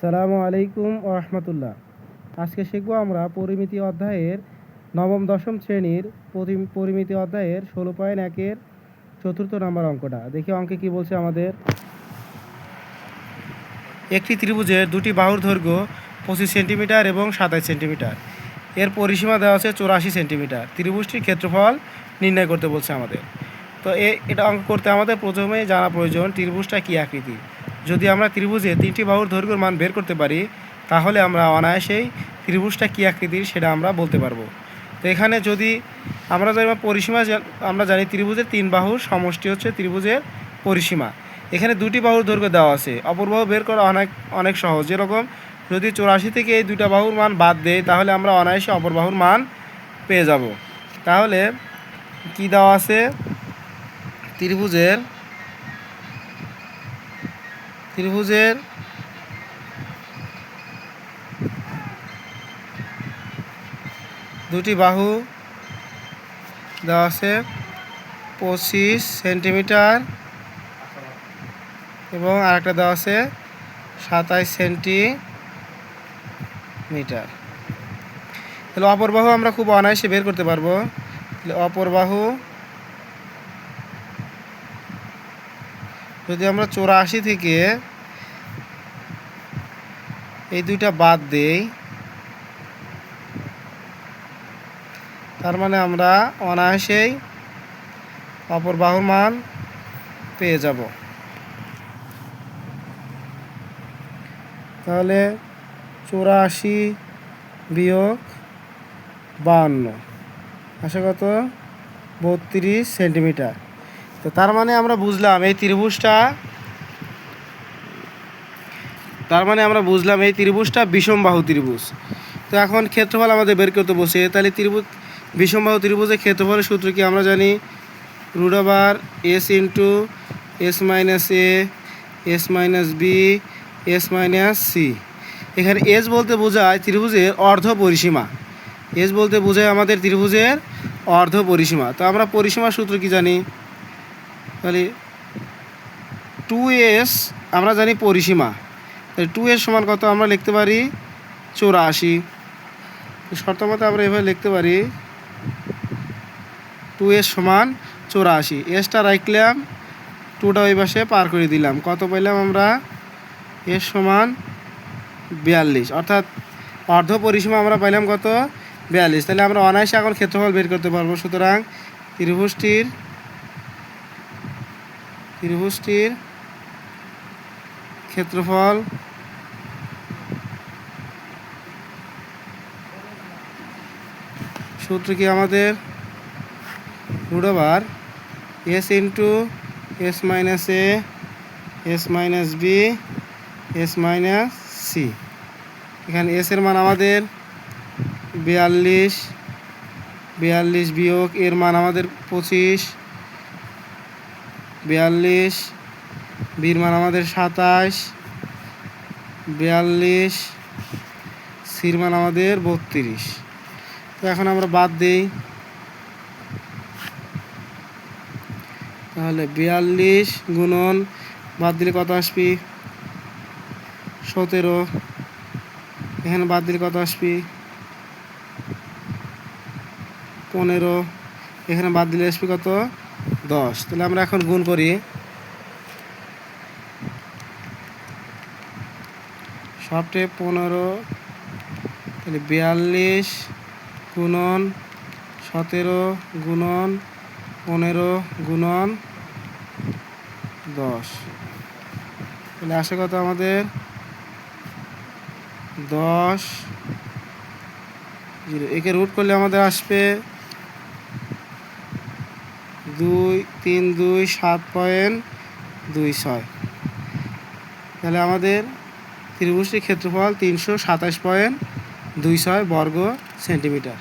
আসসালামু আলাইকুম ওয়া রাহমাতুল্লাহ। আজকে শিখব আমরা পরিমিতি অধ্যায়ের নবম দশম শ্রেণীর পরিমিতি অধ্যায়ের 16.1-এর 4র্থ নম্বর অঙ্কটা। দেখি অঙ্কে কি বলছে আমাদের। একটি ত্রিভুজের দুটি বাহুর দৈর্ঘ্য 25 সেন্টিমিটার এবং 27 সেন্টিমিটার। এর পরিসীমা দেওয়া আছে 84 সেন্টিমিটার। ত্রিভুজটির ক্ষেত্রফল নির্ণয় করতে বলছে আমাদের। তো এটা অঙ্ক করতে আমাদের প্রথমে জানা প্রয়োজন ত্রিভুজটা কী আকৃতি। যদি আমরা ত্রিভুজে 3টি বাহুর দৈর্ঘ্যের মান বের করতে পারি তাহলে আমরা অনায়াসেই ত্রিভুজটা কী আকৃতির সেটা আমরা বলতে পারবো। তো এখানে যদি আমরা পরিসীমা আমরা জানি ত্রিভুজের 3 বাহুর সমষ্টি হচ্ছে ত্রিভুজের পরিসীমা। এখানে দুটি বাহুর দৈর্ঘ্য দেওয়া আছে, অপর বাহু বের করা অনেক সহজ। যেরকম যদি 84 থেকে এই দুটা বাহুর মান বাদ দেয় তাহলে আমরা অনায়াসে অপর বাহুর মান পেয়ে যাব। তাহলে কি দেওয়া আছে, ত্রিভুজের দুটি বাহু দেওয়া আছে 25 সেন্টিমিটার এবং আরেকটা দেওয়া আছে 27 সেন্টিমিটার। তাহলে অপর বাহু আমরা খুব অনায়াসে বের করতে পারবো। তাহলে অপর বাহু যদি আমরা 84 থেকে এই দুইটা বাদ দেই তার মানে আমরা অনায়াসেই অপর বাহুর মান পেয়ে যাব। তাহলে 84 বিয়োগ 52 আসে কত, 32 সেন্টিমিটার। তো তার মানে আমরা বুঝলাম এই ত্রিভুজটা বিষমবাহু ত্রিভুজ। তো এখন ক্ষেত্রফল আমাদের বের করতে বসে, তাহলে বিষমবাহু ত্রিভুজের ক্ষেত্রফলের সূত্র কি আমরা জানি, √s into s minus a s minus b s minus c। এখানে s বলতে বোঝায় ত্রিভুজের অর্ধ পরিসীমা। s বলতে বোঝায় আমাদের ত্রিভুজের অর্ধ পরিসীমা। তো আমরা পরিসীমার সূত্র কি জানি, তাহলে 2s আমরা জানি পরিসীমা। তাহলে 2s সমান কত আমরা লিখতে পারি 84। শর্ত মতো আমরা এভাবে লিখতে পারি 2s সমান 84। এসটা রাখলাম, 2টা ওই পাশে পার করে দিলাম, কত পাইলাম আমরা, s সমান 42। অর্থাৎ অর্ধ পরিসীমা আমরা পাইলাম কত, 42। তাহলে আমরা অনায়াসে এখন ক্ষেত্রফল বের করতে পারবো। সুতরাং ত্রিভুজটির ক্ষেত্রফল সূত্র কি আমাদের, √s into s minus a s minus b s minus c। এখানে s এর মান আমাদের 42 বিয়োগ এর মান আমাদের 25, 42 বির মান আমাদের 27, 42 সির মান আমাদের 32। তো এখন আমরা বাদ দিই, তাহলে 42 গুণন বাদ দিলে কত আসবে 17, এখানে বাদ দিলে কত আসবে 15, এখানে বাদ দিলে আসবে কত 10। তাহলে আমরা এখন গুণ করি, সবটে 15, তাহলে 42 গুণন 17 গুণন 15 গুণন 10, তাহলে আসে কত আমাদের 10। একে রুট করলে আমাদের আসবে 7.26। তাহলে আমাদের ত্রিভুজটির ক্ষেত্রফল 327.26 বর্গ সেন্টিমিটার।